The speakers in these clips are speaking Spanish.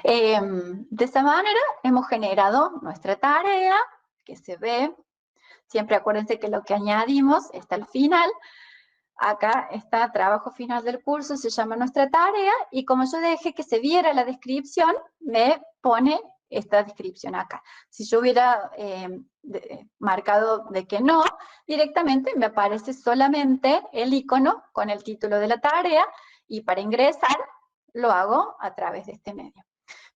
De esa manera hemos generado nuestra tarea, que se ve. Siempre acuérdense que lo que añadimos está al final. Acá está trabajo final del curso, se llama nuestra tarea, y como yo dejé que se viera la descripción, me pone esta descripción acá. Si yo hubiera marcado de que no, directamente me aparece solamente el icono con el título de la tarea, y para ingresar lo hago a través de este medio.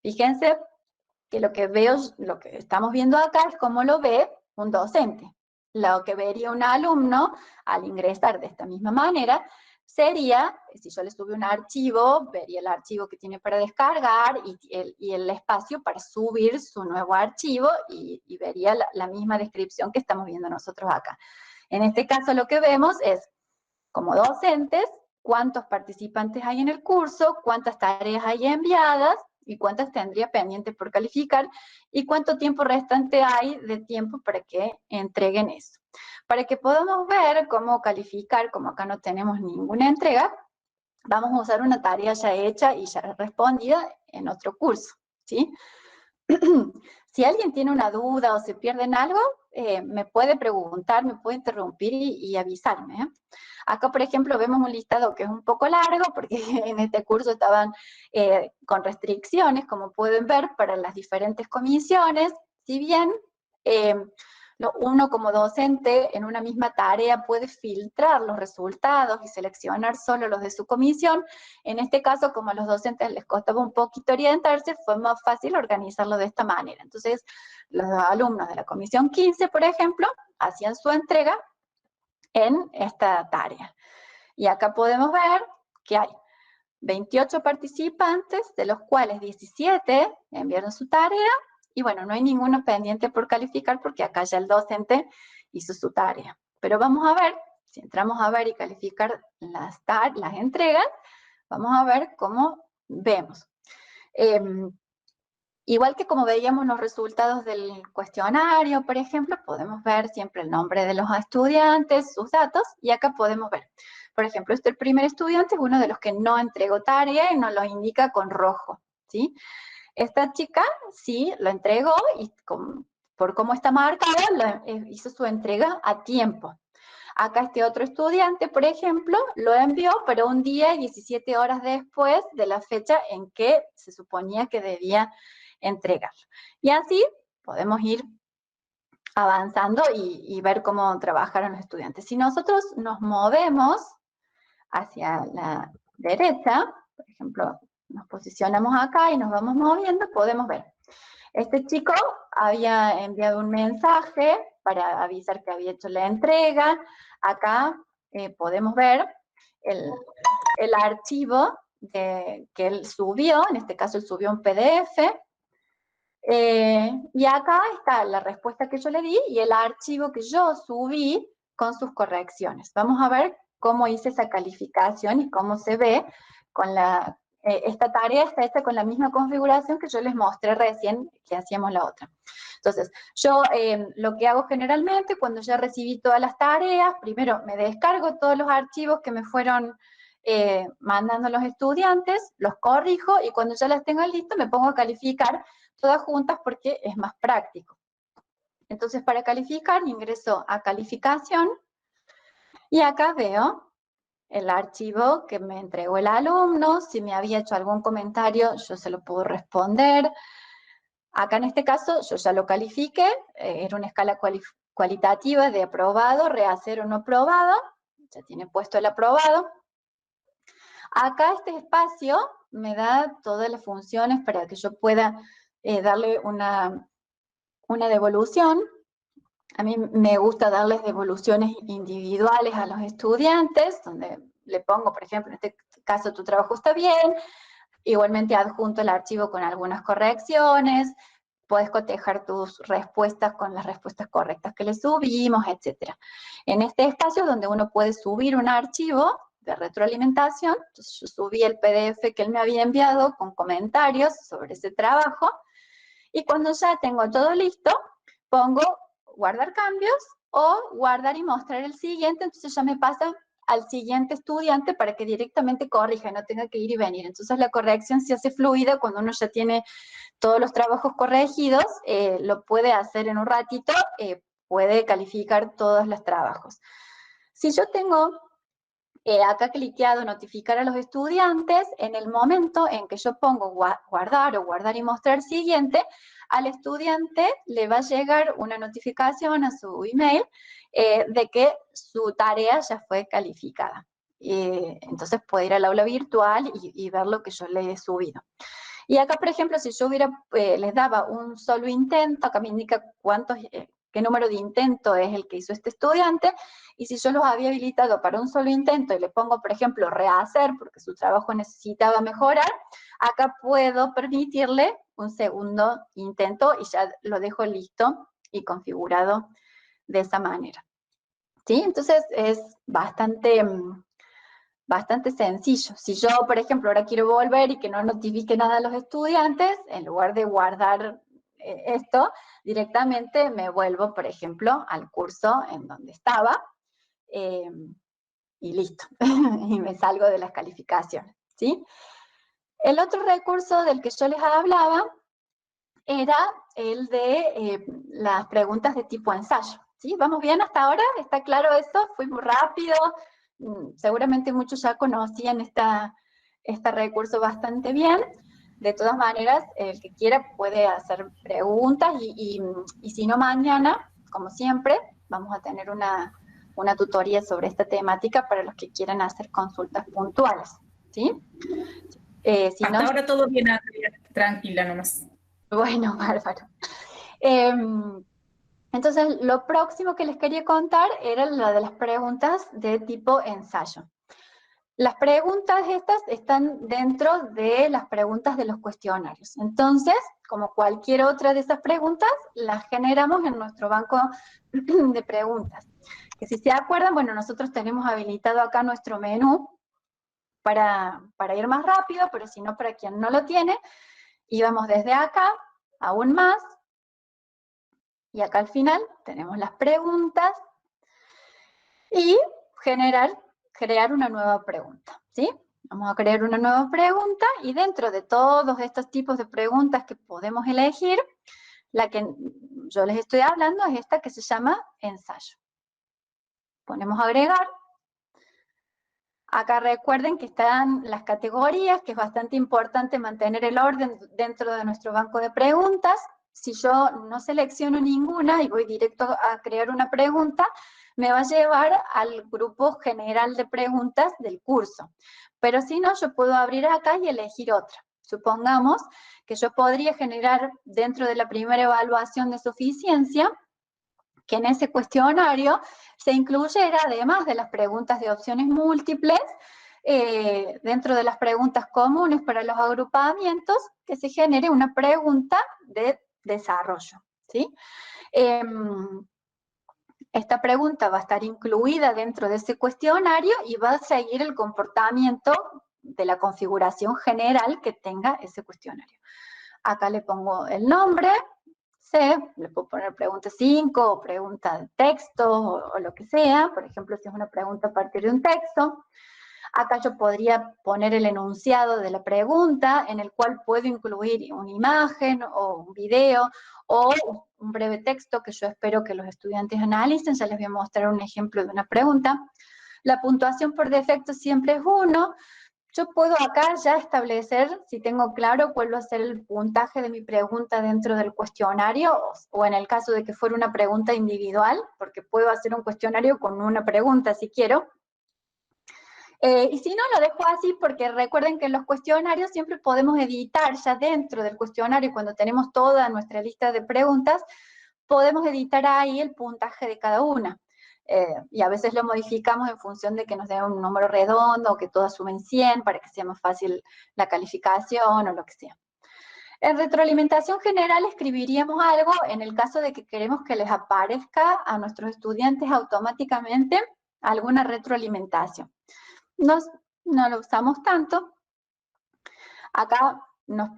Fíjense que lo que estamos viendo acá es cómo lo ve un docente. Lo que vería un alumno al ingresar de esta misma manera sería, si yo le subo un archivo, vería el archivo que tiene para descargar y el espacio para subir su nuevo archivo y vería la misma descripción que estamos viendo nosotros acá. En este caso lo que vemos es, como docentes, cuántos participantes hay en el curso, cuántas tareas hay enviadas, y cuántas tendría pendientes por calificar, y cuánto tiempo restante hay de tiempo para que entreguen eso. Para que podamos ver cómo calificar, como acá no tenemos ninguna entrega, vamos a usar una tarea ya hecha y ya respondida en otro curso, ¿sí? Si alguien tiene una duda o se pierde en algo, me puede preguntar, me puede interrumpir y avisarme. Acá, por ejemplo, vemos un listado que es un poco largo porque en este curso estaban con restricciones, como pueden ver, para las diferentes comisiones. Si bien uno como docente en una misma tarea puede filtrar los resultados y seleccionar solo los de su comisión, en este caso, como a los docentes les costaba un poquito orientarse, fue más fácil organizarlo de esta manera. Entonces, los alumnos de la comisión 15, por ejemplo, hacían su entrega en esta tarea. Y acá podemos ver que hay 28 participantes, de los cuales 17 enviaron su tarea, y bueno, no hay ninguno pendiente por calificar porque acá ya el docente hizo su tarea. Pero vamos a ver, si entramos a ver y calificar las entregas, vamos a ver cómo vemos. Igual que como veíamos los resultados del cuestionario, por ejemplo, podemos ver siempre el nombre de los estudiantes, sus datos, y acá podemos ver, por ejemplo, el primer estudiante es uno de los que no entregó tarea y nos lo indica con rojo, ¿sí? Esta chica sí lo entregó y por cómo está marcado, hizo su entrega a tiempo. Acá este otro estudiante, por ejemplo, lo envió, pero un día y 17 horas después de la fecha en que se suponía que debía entregarlo. Y así podemos ir avanzando y ver cómo trabajaron los estudiantes. Si nosotros nos movemos hacia la derecha, por ejemplo, nos posicionamos acá y nos vamos moviendo, podemos ver. Este chico había enviado un mensaje para avisar que había hecho la entrega. Acá podemos ver el archivo que él subió, en este caso él subió un PDF, y acá está la respuesta que yo le di y el archivo que yo subí con sus correcciones. Vamos a ver cómo hice esa calificación y cómo se ve con esta tarea está hecha con la misma configuración que yo les mostré recién que hacíamos la otra. Entonces, yo lo que hago generalmente cuando ya recibí todas las tareas, primero me descargo todos los archivos que me fueron mandando los estudiantes, los corrijo y cuando ya las tengo listas me pongo a calificar todas juntas porque es más práctico. Entonces, para calificar, ingreso a calificación y acá veo el archivo que me entregó el alumno. Si me había hecho algún comentario, yo se lo puedo responder. Acá en este caso, yo ya lo califiqué, era una escala cualitativa de aprobado, rehacer o no aprobado, ya tiene puesto el aprobado. Acá este espacio me da todas las funciones para que yo pueda darle una devolución. A mí me gusta darles devoluciones individuales a los estudiantes, donde le pongo, por ejemplo, en este caso, tu trabajo está bien, igualmente adjunto el archivo con algunas correcciones, puedes cotejar tus respuestas con las respuestas correctas que le subimos, etc. En este espacio donde uno puede subir un archivo de retroalimentación, entonces yo subí el PDF que él me había enviado con comentarios sobre ese trabajo, y cuando ya tengo todo listo, pongo guardar cambios o guardar y mostrar el siguiente, entonces ya me pasa al siguiente estudiante para que directamente corrija y no tenga que ir y venir. Entonces la corrección se hace fluida cuando uno ya tiene todos los trabajos corregidos, lo puede hacer en un ratito, puede calificar todos los trabajos. Si yo tengo acá cliqueado notificar a los estudiantes, en el momento en que yo pongo guardar o guardar y mostrar siguiente, al estudiante le va a llegar una notificación a su email de que su tarea ya fue calificada. Entonces puede ir al aula virtual y ver lo que yo le he subido. Y acá, por ejemplo, si yo les daba un solo intento, acá me indica qué número de intento es el que hizo este estudiante, y si yo los había habilitado para un solo intento y le pongo, por ejemplo, rehacer, porque su trabajo necesitaba mejorar, acá puedo permitirle un segundo intento y ya lo dejo listo y configurado de esa manera. ¿Sí? Entonces es bastante sencillo. Si yo, por ejemplo, ahora quiero volver y que no notifique nada a los estudiantes, en lugar de guardar esto, directamente me vuelvo, por ejemplo, al curso en donde estaba y listo. Y me salgo de las calificaciones, ¿sí? El otro recurso del que yo les hablaba era el de las preguntas de tipo ensayo, ¿sí? ¿Vamos bien hasta ahora? ¿Está claro eso? ¿Fui muy rápido? Seguramente muchos ya conocían este recurso bastante bien. De todas maneras, el que quiera puede hacer preguntas y si no, mañana, como siempre, vamos a tener una tutoría sobre esta temática para los que quieran hacer consultas puntuales, ¿sí? Si hasta ahora todo bien, tranquila nomás. Bueno, bárbaro. Entonces, lo próximo que les quería contar era la de las preguntas de tipo ensayo. Las preguntas estas están dentro de las preguntas de los cuestionarios. Entonces, como cualquier otra de esas preguntas, las generamos en nuestro banco de preguntas. Que si se acuerdan, bueno, nosotros tenemos habilitado acá nuestro menú para ir más rápido, pero si no, para quien no lo tiene, íbamos desde acá, aún más, y acá al final tenemos las preguntas y crear una nueva pregunta, ¿sí? Vamos a crear una nueva pregunta y dentro de todos estos tipos de preguntas que podemos elegir, la que yo les estoy hablando es esta que se llama ensayo. Ponemos agregar. Acá recuerden que están las categorías, que es bastante importante mantener el orden dentro de nuestro banco de preguntas. Si yo no selecciono ninguna y voy directo a crear una pregunta, me va a llevar al grupo general de preguntas del curso. Pero si no, yo puedo abrir acá y elegir otra. Supongamos que yo podría generar dentro de la primera evaluación de suficiencia, que en ese cuestionario se incluyera, además de las preguntas de opciones múltiples, dentro de las preguntas comunes para los agrupamientos, que se genere una pregunta de desarrollo, ¿sí? Esta pregunta va a estar incluida dentro de ese cuestionario y va a seguir el comportamiento de la configuración general que tenga ese cuestionario. Acá le pongo el nombre, le puedo poner pregunta 5 o pregunta de texto o lo que sea, por ejemplo, si es una pregunta a partir de un texto. Acá yo podría poner el enunciado de la pregunta, en el cual puedo incluir una imagen o un video o un breve texto que yo espero que los estudiantes analicen. Ya les voy a mostrar un ejemplo de una pregunta. La puntuación por defecto siempre es 1. Yo puedo acá ya establecer, si tengo claro cuál va a ser el puntaje de mi pregunta dentro del cuestionario, o en el caso de que fuera una pregunta individual, porque puedo hacer un cuestionario con una pregunta si quiero. Y si no, lo dejo así porque recuerden que en los cuestionarios siempre podemos editar ya dentro del cuestionario, cuando tenemos toda nuestra lista de preguntas, podemos editar ahí el puntaje de cada una. Y a veces lo modificamos en función de que nos dé un número redondo o que todas sumen 100 para que sea más fácil la calificación o lo que sea. En retroalimentación general escribiríamos algo en el caso de que queremos que les aparezca a nuestros estudiantes automáticamente alguna retroalimentación. No lo usamos tanto. Acá nos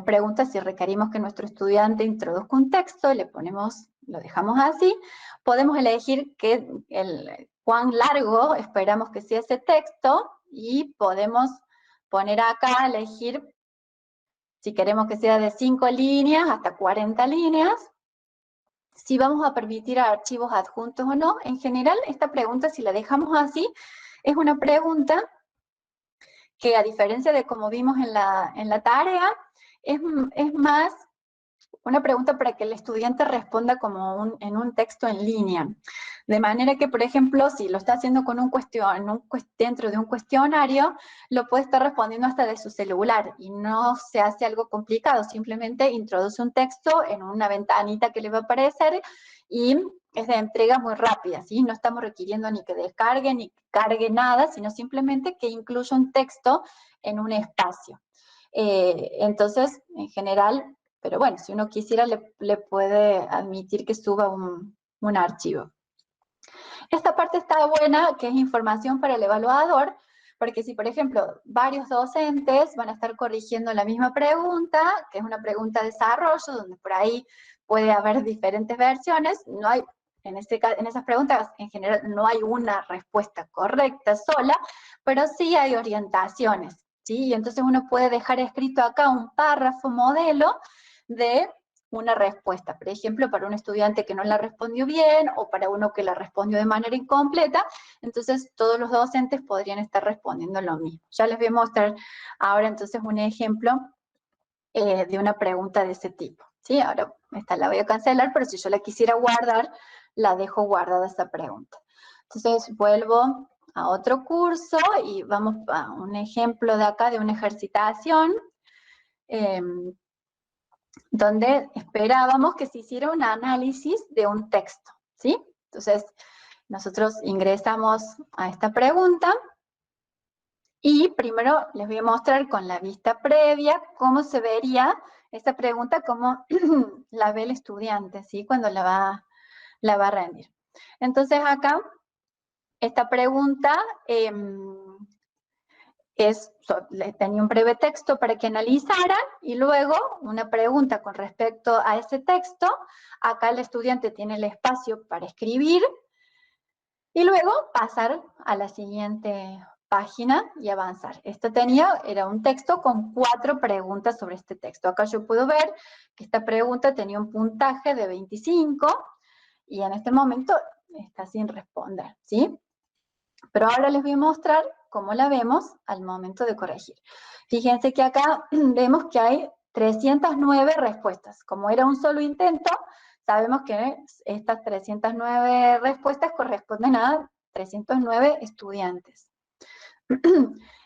pregunta si requerimos que nuestro estudiante introduzca un texto, lo dejamos así. Podemos elegir cuán largo esperamos que sea ese texto y podemos poner acá, elegir si queremos que sea de 5 líneas hasta 40 líneas, si vamos a permitir archivos adjuntos o no. En general, esta pregunta, si la dejamos así, es una pregunta que, a diferencia de como vimos en la tarea, es más una pregunta para que el estudiante responda como en un texto en línea. De manera que, por ejemplo, si lo está haciendo con dentro de un cuestionario, lo puede estar respondiendo hasta de su celular y no se hace algo complicado, simplemente introduce un texto en una ventanita que le va a aparecer y es de entrega muy rápida, ¿sí? No estamos requiriendo ni que descargue ni que cargue nada, sino simplemente que incluya un texto en un espacio. Entonces, en general, pero bueno, si uno quisiera, le puede admitir que suba un archivo. Esta parte está buena, que es información para el evaluador, porque si, por ejemplo, varios docentes van a estar corrigiendo la misma pregunta, que es una pregunta de desarrollo, donde por ahí puede haber diferentes versiones, no hay, en esas preguntas, en general, no hay una respuesta correcta sola, pero sí hay orientaciones, ¿sí? Y entonces uno puede dejar escrito acá un párrafo modelo de una respuesta, por ejemplo, para un estudiante que no la respondió bien o para uno que la respondió de manera incompleta, entonces todos los docentes podrían estar respondiendo lo mismo. Ya les voy a mostrar ahora entonces un ejemplo de una pregunta de ese tipo, ¿sí? Ahora esta la voy a cancelar, pero si yo la quisiera guardar, la dejo guardada esa pregunta. Entonces vuelvo a otro curso y vamos a un ejemplo de acá de una ejercitación donde esperábamos que se hiciera un análisis de un texto, ¿sí? Entonces, nosotros ingresamos a esta pregunta y primero les voy a mostrar con la vista previa cómo se vería esta pregunta, cómo la ve el estudiante, ¿sí? Cuando la va a rendir. Entonces acá, esta pregunta tenía un breve texto para que analizaran y luego una pregunta con respecto a ese texto. Acá el estudiante tiene el espacio para escribir y luego pasar a la siguiente página y avanzar. Era un texto con 4 preguntas sobre este texto. Acá yo puedo ver que esta pregunta tenía un puntaje de 25 y en este momento está sin responder, ¿sí? Pero ahora les voy a mostrar cómo la vemos al momento de corregir. Fíjense que acá vemos que hay 309 respuestas. Como era un solo intento, sabemos que estas 309 respuestas corresponden a 309 estudiantes.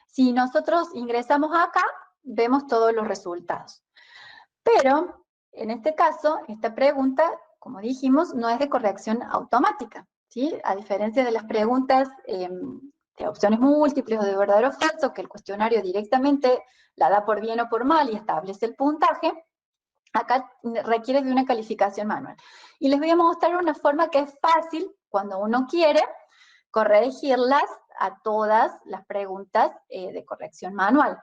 Si nosotros ingresamos acá, vemos todos los resultados. Pero, en este caso, esta pregunta, como dijimos, no es de corrección automática, ¿sí? A diferencia de las preguntas de opciones múltiples o de verdadero o falso, que el cuestionario directamente la da por bien o por mal y establece el puntaje, acá requiere de una calificación manual. Y les voy a mostrar una forma que es fácil, cuando uno quiere, corregirlas a todas las preguntas de corrección manual.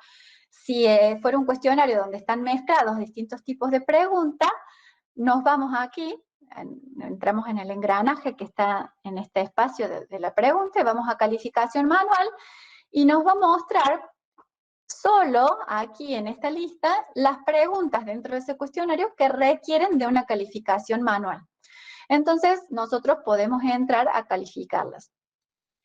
Si fuera un cuestionario donde están mezclados distintos tipos de preguntas, nos vamos aquí, entramos en el engranaje que está en este espacio de la pregunta, y vamos a calificación manual, y nos va a mostrar solo aquí en esta lista las preguntas dentro de ese cuestionario que requieren de una calificación manual. Entonces, nosotros podemos entrar a calificarlas.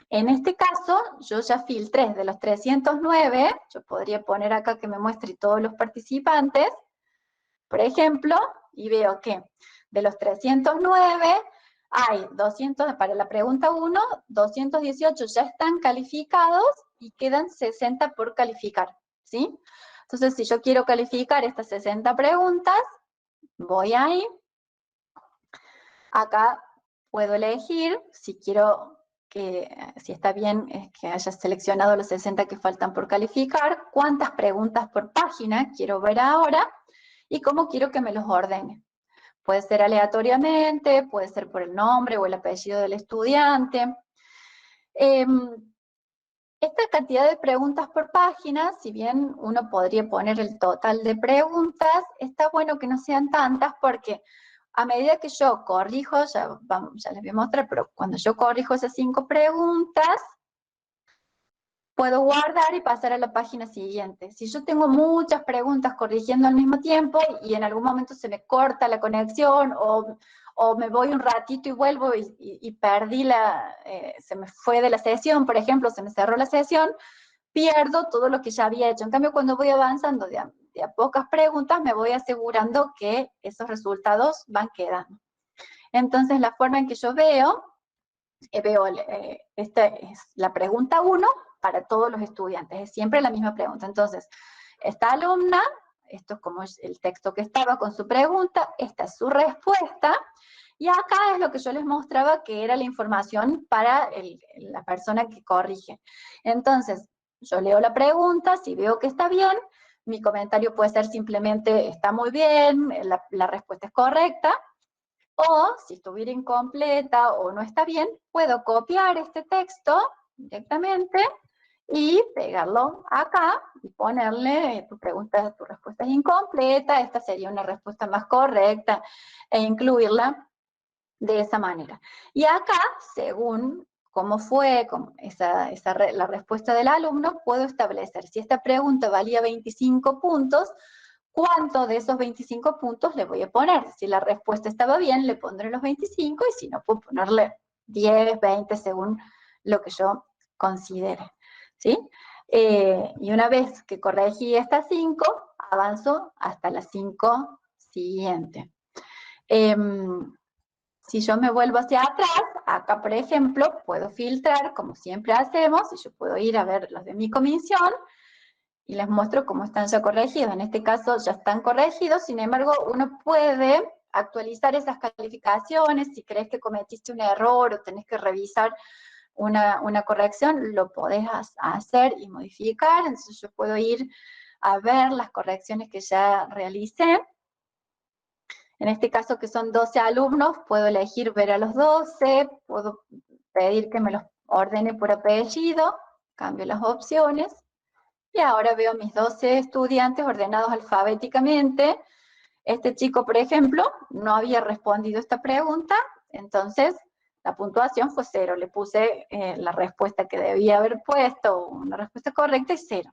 En este caso, yo ya filtré de los 309, yo podría poner acá que me muestre todos los participantes, por ejemplo, y veo que de los 309 hay 200, para la pregunta 1, 218 ya están calificados y quedan 60 por calificar, ¿sí? Entonces, si yo quiero calificar estas 60 preguntas, voy ahí. Acá puedo elegir si quiero si está bien que haya seleccionado los 60 que faltan por calificar, cuántas preguntas por página quiero ver ahora y cómo quiero que me los ordene. Puede ser aleatoriamente, puede ser por el nombre o el apellido del estudiante. Esta cantidad de preguntas por página, si bien uno podría poner el total de preguntas, está bueno que no sean tantas porque a medida que yo corrijo, ya les voy a mostrar, pero cuando yo corrijo esas 5 preguntas, puedo guardar y pasar a la página siguiente. Si yo tengo muchas preguntas corrigiendo al mismo tiempo y en algún momento se me corta la conexión o me voy un ratito y vuelvo y perdí se me fue de la sesión, por ejemplo, se me cerró la sesión, pierdo todo lo que ya había hecho. En cambio, cuando voy avanzando de a pocas preguntas, me voy asegurando que esos resultados van quedando. Entonces, la forma en que yo veo, esta es la pregunta 1 para todos los estudiantes, es siempre la misma pregunta. Entonces, esta alumna, esto es como el texto que estaba con su pregunta, esta es su respuesta, y acá es lo que yo les mostraba que era la información para la persona que corrige. Entonces, yo leo la pregunta, si veo que está bien, mi comentario puede ser simplemente, está muy bien, la respuesta es correcta, o si estuviera incompleta o no está bien, puedo copiar este texto directamente y pegarlo acá y ponerle tu respuesta es incompleta, esta sería una respuesta más correcta, e incluirla de esa manera. Y acá, según cómo fue la respuesta del alumno, puedo establecer si esta pregunta valía 25 puntos, ¿cuánto de esos 25 puntos le voy a poner? Si la respuesta estaba bien, le pondré los 25, y si no, puedo ponerle 10, 20, según lo que yo considere, ¿sí? Y una vez que corregí estas 5, avanzo hasta las 5 siguientes. Si yo me vuelvo hacia atrás, acá, por ejemplo, puedo filtrar, como siempre hacemos, y yo puedo ir a ver los de mi comisión, y les muestro cómo están ya corregidos. En este caso ya están corregidos, sin embargo, uno puede actualizar esas calificaciones. Si crees que cometiste un error o tenés que revisar una corrección, lo podés hacer y modificar. Entonces yo puedo ir a ver las correcciones que ya realicé. En este caso, que son 12 alumnos, puedo elegir ver a los 12, puedo pedir que me los ordene por apellido, cambio las opciones, y ahora veo a mis 12 estudiantes ordenados alfabéticamente. Este chico, por ejemplo, no había respondido esta pregunta, entonces la puntuación fue 0. Le puse la respuesta que debía haber puesto, una respuesta correcta, y 0.